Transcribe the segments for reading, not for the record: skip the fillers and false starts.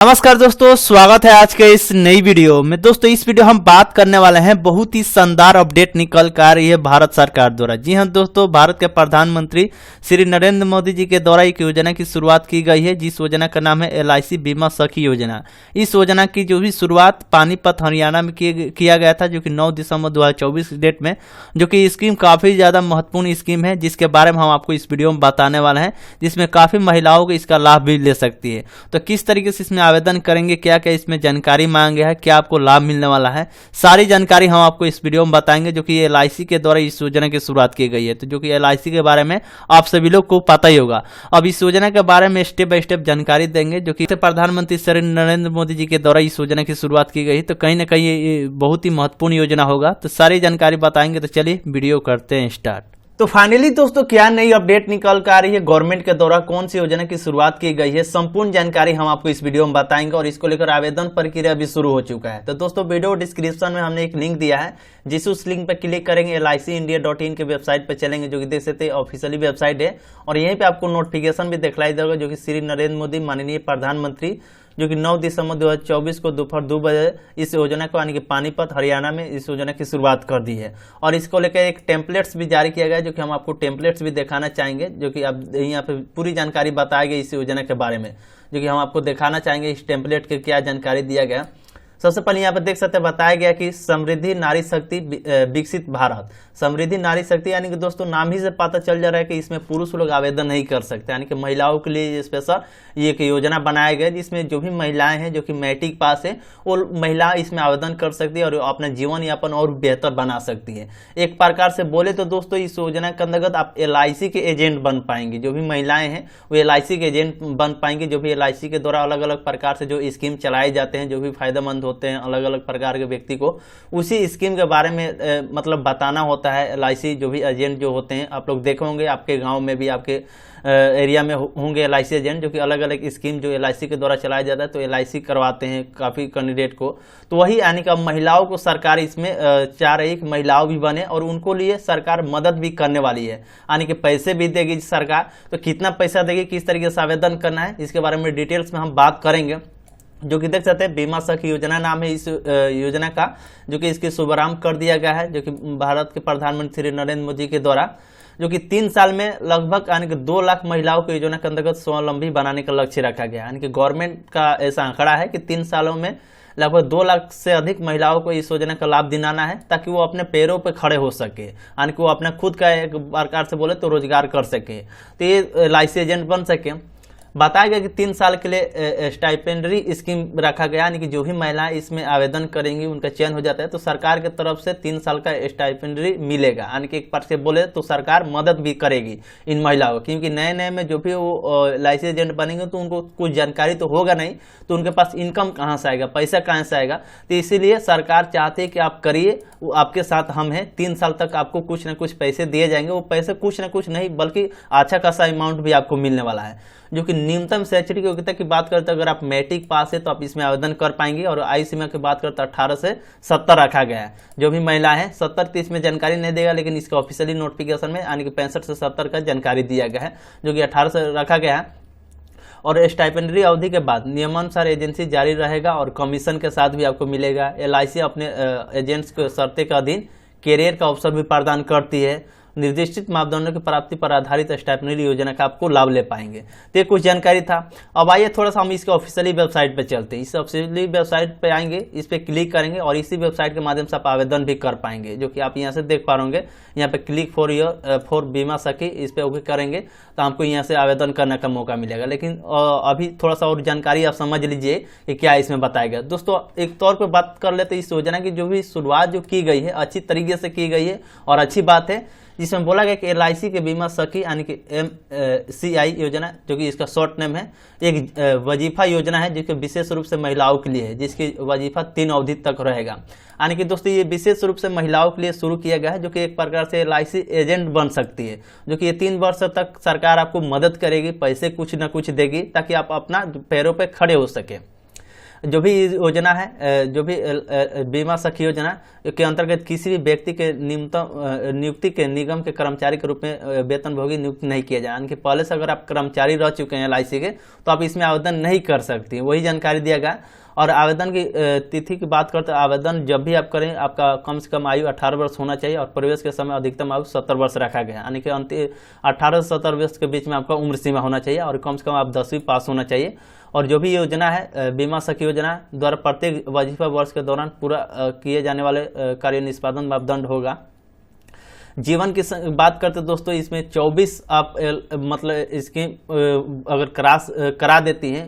नमस्कार दोस्तों, स्वागत है आज के इस नई वीडियो में। दोस्तों इस वीडियो हम बात करने वाले हैं, बहुत ही शानदार अपडेट निकल कर आ रही है भारत सरकार द्वारा। जी हां दोस्तों, भारत के प्रधानमंत्री श्री नरेंद्र मोदी जी के द्वारा एक योजना की शुरुआत की गई है, जिस योजना का नाम है LIC बीमा सखी योजना। इस योजना की जो भी शुरुआत पानीपत हरियाणा में किया गया था, जो कि 9 दिसंबर 2024 डेट में, जो कि स्कीम काफ़ी ज़्यादा महत्वपूर्ण स्कीम है, जिसके बारे में हम आपको इस वीडियो में बताने वाले हैं, जिसमें काफ़ी महिलाओं को इसका लाभ भी ले सकती है। तो किस तरीके से इसमें आवेदन करेंगे, क्या क्या इसमें जानकारी मांगे है, क्या आपको लाभ मिलने वाला है, सारी जानकारी हम आपको इस वीडियो में बताएंगे, जो कि LIC के द्वारा इस योजना की शुरुआत की गई है। तो जो कि LIC के बारे में आप सभी लोग को पता ही होगा। अब इस योजना के बारे में स्टेप बाय स्टेप जानकारी देंगे, जो कि प्रधानमंत्री श्री नरेंद्र मोदी जी के द्वारा इस योजना की शुरुआत की गई। तो कहीं ना कहीं ये बहुत ही महत्वपूर्ण योजना होगा, तो सारी जानकारी बताएंगे। तो चलिए वीडियो करते हैं स्टार्ट। तो फाइनली दोस्तों, क्या नई अपडेट निकल कर आ रही है, गवर्नमेंट के द्वारा कौन सी योजना की शुरुआत की गई है, संपूर्ण जानकारी हम आपको इस वीडियो में बताएंगे। और इसको लेकर आवेदन प्रक्रिया भी शुरू हो चुका है। तो दोस्तों वीडियो डिस्क्रिप्शन में हमने एक लिंक दिया है, जिस उस लिंक पर क्लिक करेंगे LICindia.in के वेबसाइट पर चलेंगे, जो कि देख सकते हैं ऑफिशियली वेबसाइट है। और यहीं पे आपको नोटिफिकेशन भी दिखलाई देगा, जो कि श्री नरेंद्र मोदी माननीय प्रधानमंत्री, जो कि 9 दिसंबर 2024 को दोपहर 2 बजे इस योजना को यानी कि पानीपत हरियाणा में इस योजना की शुरुआत कर दी है। और इसको लेकर एक टेम्पलेट्स भी जारी किया गया है, जो कि हम आपको टेम्पलेट्स भी दिखाना चाहेंगे, जो कि अब यहाँ पे पूरी जानकारी बताई गई इस योजना के बारे में, जो कि हम आपको दिखाना चाहेंगे इस टेम्पलेट के क्या जानकारी दिया गया। सबसे पहले यहाँ पे देख सकते हैं बताया गया कि समृद्धि नारी शक्ति विकसित भारत। समृद्धि नारी शक्ति यानी कि दोस्तों नाम ही से पता चल जा रहा है कि इसमें पुरुष लोग आवेदन नहीं कर सकते, यानी कि महिलाओं के लिए स्पेशल ये एक योजना बनाया गया, जिसमें जो भी महिलाएं हैं जो कि मैट्रिक पास है, वो महिला इसमें आवेदन कर सकती है और अपना जीवन यापन और बेहतर बना सकती है। एक प्रकार से बोले तो दोस्तों, इस योजना के अंतर्गत आप LIC के एजेंट बन पाएंगे। जो भी महिलाएं हैं वो LIC के एजेंट बन पाएंगे। जो भी LIC के द्वारा अलग अलग प्रकार से जो स्कीम चलाए जाते हैं, जो भी फायदेमंद होते हैं अलग अलग प्रकार के व्यक्ति को, उसी स्कीम के बारे में मतलब बताना होता है। LIC जो भी एजेंट जो होते हैं, आप लोग देखे होंगे आपके गांव में भी, आपके एरिया में होंगे LIC एजेंट, जो कि अलग अलग स्कीम जो LIC के द्वारा चलाया जाता है, तो LIC करवाते हैं काफ़ी कैंडिडेट को। तो वही यानी कि महिलाओं को सरकार इसमें चाह रही है कि महिलाओं भी बने, और उनको लिए सरकार मदद भी करने वाली है, यानी कि पैसे भी देगी सरकार। तो कितना पैसा देगी, किस तरीके से आवेदन करना है, इसके बारे में डिटेल्स में हम बात करेंगे। जो कि देख सकते हैं बीमा सखी योजना नाम है इस योजना का, जो कि इसकी शुभारंभ कर दिया गया है, जो कि भारत के प्रधानमंत्री श्री नरेंद्र मोदी के द्वारा, जो कि 3 साल में लगभग यानी कि 2 लाख महिलाओं को योजना के अंतर्गत स्वावलंबी बनाने का लक्ष्य रखा गया। यानी कि गवर्नमेंट का ऐसा आंकड़ा है कि 3 सालों में लगभग 2 लाख से अधिक महिलाओं को इस योजना का लाभ दिलाना है, ताकि वो अपने पैरों पर खड़े हो सके, यानी कि वो अपना खुद का एक प्रकार से बोले तो रोजगार कर सके, तो ये LIC एजेंट बन सके। बताया गया कि 3 साल के लिए स्टाइपेंडरी स्कीम रखा गया, यानी कि जो भी महिलाएं इसमें आवेदन करेंगी उनका चयन हो जाता है, तो सरकार की तरफ से 3 साल का स्टाइपेंडरी मिलेगा। यानी कि एक बार से बोले तो सरकार मदद भी करेगी इन महिलाओं को, क्योंकि नए नए में जो भी वो LIC एजेंट बनेंगे तो उनको कुछ जानकारी तो होगा नहीं, तो उनके पास इनकम कहाँ से आएगा, पैसा कहाँ से आएगा। तो इसीलिए सरकार चाहती है कि आप करिए, वो आपके साथ हम हैं, 3 साल तक आपको कुछ ना कुछ पैसे दिए जाएंगे। वो पैसे कुछ ना कुछ नहीं, बल्कि अच्छा खासा अमाउंट भी आपको मिलने वाला है। जो कि न्यूनतम शैक्षणिक योग्यता की बात करते हैं, अगर आप मैट्रिक पास है तो आप इसमें आवेदन कर पाएंगे। और आयु सीमा की बात करते हैं 18 से 70 रखा गया है। जो भी महिला है 70 तो इसमें जानकारी नहीं देगा, लेकिन इसका ऑफिशियली नोटिफिकेशन में यानी कि 65 से 70 का जानकारी दिया गया है, जो कि 18 से रखा गया है। और स्टाइपेंडरी अवधि के बाद नियमानुसार एजेंसी जारी रहेगा, और कमीशन के साथ भी आपको मिलेगा। LIC अपने एजेंट्स को शर्तें के अधीन कैरियर का अवसर भी प्रदान करती है। निर्दिष्टित मापदंडों की प्राप्ति पर आधारित स्टाइपेंडरी योजना का आपको लाभ ले पाएंगे। तो ये कुछ जानकारी था। अब आइए थोड़ा सा हम इसके ऑफिशियली वेबसाइट पे चलते हैं। इस ऑफिशियली वेबसाइट पे आएंगे, इस पे क्लिक करेंगे, और इसी वेबसाइट के माध्यम से आप आवेदन भी कर पाएंगे, जो कि आप यहाँ से देख पा रहे होंगे। यहाँ पे क्लिक फॉर बीमा सखी, इस पे ओके करेंगे तो आपको यहाँ से आवेदन करने का मौका मिलेगा। लेकिन अभी थोड़ा सा और जानकारी आप समझ लीजिए कि क्या इसमें बताया गया। दोस्तों एक तौर पर बात कर लेते इस योजना की जो भी शुरुआत जो की गई है, अच्छी तरीके से की गई है और अच्छी बात है, जिसमें बोला गया कि LIC के बीमा सखी यानी कि MCI योजना, जो कि इसका शॉर्ट नेम है, एक वजीफा योजना है, जिसके विशेष रूप से महिलाओं के लिए है, जिसकी वजीफा 3 अवधि तक रहेगा। यानी कि दोस्तों ये विशेष रूप से महिलाओं के लिए शुरू किया गया है, जो कि एक प्रकार से LIC एजेंट बन सकती है, जो कि ये 3 वर्ष तक सरकार आपको मदद करेगी, पैसे कुछ ना कुछ देगी, ताकि आप अपना पैरों पर खड़े हो सके। जो भी योजना है, जो भी बीमा सखी योजना के अंतर्गत किसी भी व्यक्ति के नियुक्ति के निगम के कर्मचारी के रूप में वेतनभोगी नियुक्त नहीं किया जाए। यानी कि पहले से अगर आप कर्मचारी रह चुके हैं LIC के तो आप इसमें आवेदन नहीं कर सकती, वही जानकारी दिया गया। और आवेदन की तिथि की बात करते हैं, आवेदन जब भी आप करें आपका कम से कम आयु 18 वर्ष होना चाहिए और प्रवेश के समय अधिकतम आयु 70 वर्ष रखा गया। यानी कि 18 से 70 वर्ष के बीच में आपका उम्र सीमा होना चाहिए और कम से कम आप 10वीं पास होना चाहिए। और जो भी योजना है बीमा सखी योजना द्वारा प्रत्येक वजीफा वर्ष के दौरान पूरा किए जाने वाले कार्य निष्पादन मापदंड होगा। जीवन की बात करते दोस्तों, इसमें 24 आप मतलब स्कीम अगर करा देती हैं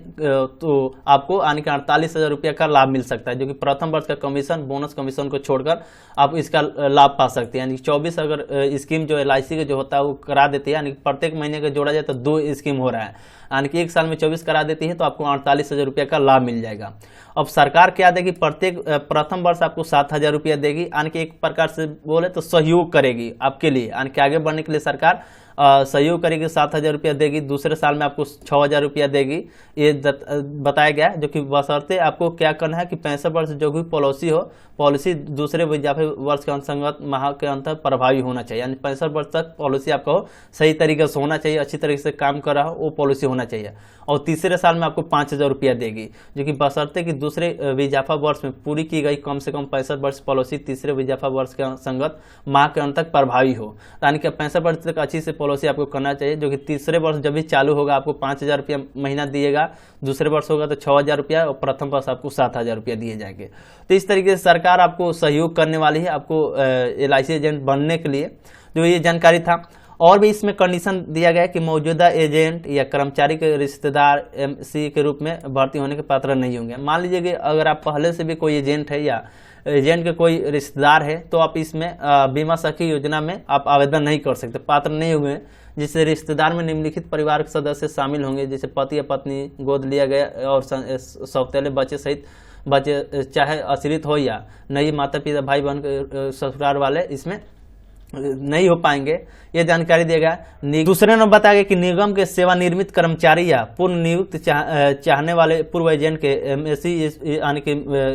तो आपको आने के 48,000 रुपया का लाभ मिल सकता है, जो कि प्रथम वर्ष का कमीशन बोनस कमीशन को छोड़कर आप इसका लाभ पा सकते हैं। यानी 24 अगर स्कीम जो LIC के जो होता है वो करा देती है, यानी प्रत्येक महीने का जोड़ा जाए तो 2 स्कीम हो रहा है, यानी कि एक साल में 24 करा देती है तो आपको 48,000 रुपया का लाभ मिल जाएगा। अब सरकार क्या देगी, प्रत्येक प्रथम वर्ष आपको 7,000 रुपया देगी, यानी कि एक प्रकार से बोले तो सहयोग करेगी आपके लिए, यानी कि आगे बढ़ने के लिए सरकार सहयोग करेगी, 7,000 रुपया देगी। दूसरे साल में आपको 6,000 रुपया देगी, ये बताया गया है। जो कि बशर्ते आपको क्या करना है कि 65 वर्ष जो भी पॉलिसी हो, पॉलिसी दूसरे वजीफे वर्ष के अंतर्गत माह के अंतर प्रभावी होना चाहिए, यानी 65 वर्ष तक पॉलिसी आपका हो, सही तरीके से होना चाहिए, अच्छी तरीके से काम कर रहा हो वो पॉलिसी होना चाहिए। और तीसरे साल में आपको 5,000 रुपया देगी, जो कि बशर्ते कि दूसरे वजीफा वर्ष में पूरी की गई कम से कम 65 वर्ष पॉलिसी तीसरे वजीफा वर्ष के संगत माह के अंत तक प्रभावी हो। यानी कि 65 वर्ष तक अच्छी से पॉलिसी आपको करना चाहिए, जो कि तीसरे वर्ष जब भी चालू होगा आपको 5,000 रुपया महीना दिएगा, दूसरे वर्ष होगा तो 6,000 रुपया और प्रथम वर्ष आपको 7,000 रुपया दिए जाएंगे। तो इस तरीके से सरकार आपको सहयोग करने वाली है आपको LIC एजेंट बनने के लिए, जो ये जानकारी था। और भी इसमें कंडीशन दिया गया है कि मौजूदा एजेंट या कर्मचारी के रिश्तेदार MC के रूप में भर्ती होने के पात्र नहीं होंगे। मान लीजिए कि अगर आप पहले से भी कोई एजेंट है या एजेंट के कोई रिश्तेदार है तो आप इसमें बीमा सखी योजना में आप आवेदन नहीं कर सकते, पात्र नहीं हुए। जिससे रिश्तेदार में निम्नलिखित परिवार के सदस्य शामिल होंगे, जैसे पति या पत्नी, गोद लिया गया और सौतेले बच्चे सहित बच्चे, चाहे आश्रित हो या नई माता पिता भाई बहन के ससुराल वाले इसमें नहीं हो पाएंगे, ये जानकारी दिया गया। दूसरे नंबर बताया गया कि निगम के सेवानिवृत्त कर्मचारी या पूर्व नियुक्त चाहने वाले पूर्व एजेंट के MSc यानी कि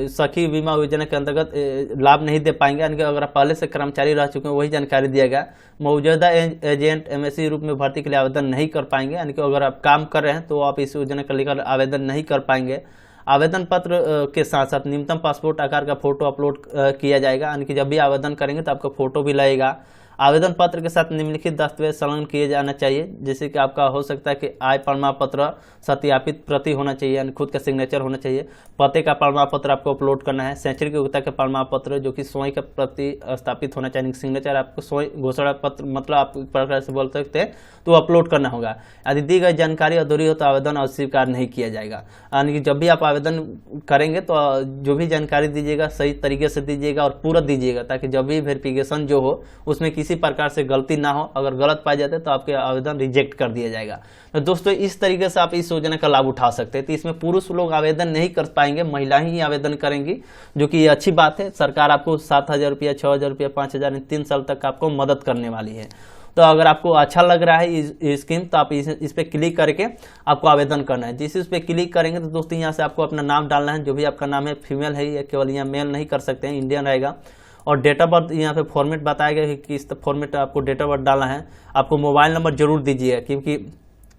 सखी बीमा योजना के अंतर्गत लाभ नहीं दे पाएंगे, यानी कि अगर आप पहले से कर्मचारी रह चुके हैं वही जानकारी दिया गया। मौजूदा एजेंट MSc रूप में भर्ती के लिए आवेदन नहीं कर पाएंगे, यानी कि अगर आप काम कर रहे हैं तो आप इस योजना को लेकर आवेदन नहीं कर पाएंगे। आवेदन पत्र के साथ साथ न्यूनतम पासपोर्ट आकार का फोटो अपलोड किया जाएगा, यानी कि जब भी आवेदन करेंगे तो आपका फोटो भी लगेगा। आवेदन पत्र के साथ निम्नलिखित दस्तावेज संलग्न किए जाना चाहिए, जैसे कि आपका हो सकता है कि आय प्रमाण पत्र सत्यापित प्रति होना चाहिए, यानी खुद का सिग्नेचर होना चाहिए। पते का प्रमाण पत्र आपको अपलोड करना है। शैक्षणिक योग्यता का प्रमाण पत्र जो कि स्वयं का प्रति स्थापित होना चाहिए, सिग्नेचर आपको स्वयं घोषणा पत्र मतलब आप प्रकार से बोल सकते हैं तो अपलोड करना होगा। यदि दी गई जानकारी अधूरी हो तो आवेदन अस्वीकार नहीं किया जाएगा, यानी कि जब भी आप आवेदन करेंगे तो जो भी जानकारी दीजिएगा सही तरीके से दीजिएगा और पूरा दीजिएगा, ताकि जब भी वेरिफिकेशन जो हो उसमें किसी प्रकार से गलती ना हो। अगर गलत पाए जाते तो आपके आवेदन रिजेक्ट कर दिया जाएगा। तो दोस्तों इस तरीके से आप इस योजना का लाभ उठा सकते हैं। तो इसमें पुरुष लोग आवेदन नहीं कर पाएंगे, महिलाएं ही आवेदन करेंगी, जो कि ये अच्छी बात है। सरकार आपको 7,000 रुपया, 6,000 रुपया, 5,000 3 साल तक आपको मदद करने वाली है। तो अगर आपको अच्छा लग रहा है इस स्कीम तो आप इस पे क्लिक करके आपको आवेदन करना है। जिस इस पे क्लिक करेंगे तो दोस्तों यहाँ से आपको अपना नाम डालना है, जो भी आपका नाम है, फीमेल है या केवल यहाँ मेल नहीं कर सकते हैं, इंडियन रहेगा। और डेट ऑफ बर्थ यहाँ पे फॉर्मेट बताया गया है कि किस फॉर्मेट आपको डेट ऑफ बर्थ डालना है। आपको मोबाइल नंबर जरूर दीजिएगा, क्योंकि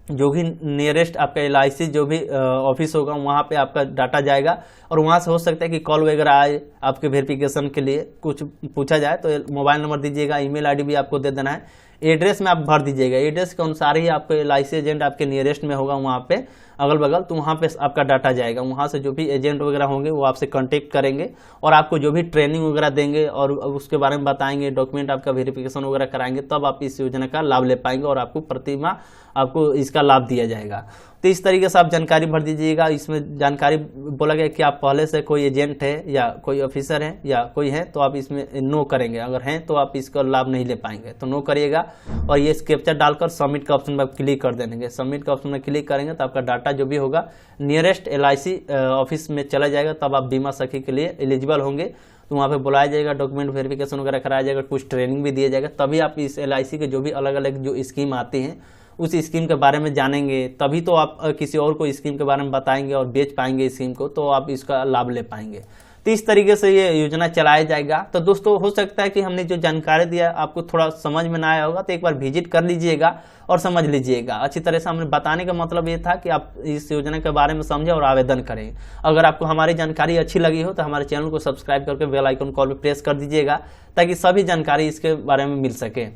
जो भी नियरेस्ट आपका LIC जो भी ऑफिस होगा वहाँ पे आपका डाटा जाएगा और वहाँ से हो सकता है कि कॉल वगैरह आए आपके वेरिफिकेशन के लिए, कुछ पूछा जाए तो मोबाइल नंबर दीजिएगा। ईमेल ID भी आपको दे देना है। एड्रेस में आप भर दीजिएगा, एड्रेस के अनुसार ही आपको LIC एजेंट आपके नियरेस्ट में होगा वहाँ पे अगल बगल, तो वहाँ पे आपका डाटा जाएगा। वहाँ से जो भी एजेंट वगैरह होंगे वो आपसे कांटेक्ट करेंगे और आपको जो भी ट्रेनिंग वगैरह देंगे और उसके बारे में बताएंगे, डॉक्यूमेंट आपका वेरिफिकेशन वगैरह कराएंगे, तब आप इस योजना का लाभ ले पाएंगे और आपको प्रतिमाह आपको इसका लाभ दिया जाएगा। तो इस तरीके से आप जानकारी भर दीजिएगा। इसमें जानकारी बोला गया कि आप पहले से कोई एजेंट है या कोई ऑफिसर है या कोई है तो आप इसमें नो करेंगे, अगर हैं तो आप इसका लाभ नहीं ले पाएंगे, तो नो करिएगा। और ये कैप्चर डालकर सबमिट का ऑप्शन में आप क्लिक कर देंगे। सबमिट का ऑप्शन में क्लिक करेंगे तो आपका डाटा जो भी होगा नियरेस्ट LIC ऑफिस में चला जाएगा, तब आप बीमा सखी के लिए एलिजिबल होंगे। तो वहाँ पे बुलाया जाएगा, डॉक्यूमेंट वेरिफिकेशन वगैरह कराया जाएगा, कुछ ट्रेनिंग भी दिया जाएगा, तभी आप इस LIC के जो भी अलग अलग जो स्कीम आती हैं उस स्कीम के बारे में जानेंगे, तभी तो आप किसी और को स्कीम के बारे में बताएंगे और बेच पाएंगे स्कीम को, तो आप इसका लाभ ले पाएंगे। तो इस तरीके से ये योजना चलाया जाएगा। तो दोस्तों हो सकता है कि हमने जो जानकारी दिया आपको थोड़ा समझ में ना आया होगा, तो एक बार विजिट कर लीजिएगा और समझ लीजिएगा अच्छी तरह से। हमने बताने का मतलब ये था कि आप इस योजना के बारे में समझें और आवेदन करें। अगर आपको हमारी जानकारी अच्छी लगी हो तो हमारे चैनल को सब्सक्राइब करके बेल आइकन कॉल पर प्रेस कर दीजिएगा, ताकि सभी जानकारी इसके बारे में मिल सके।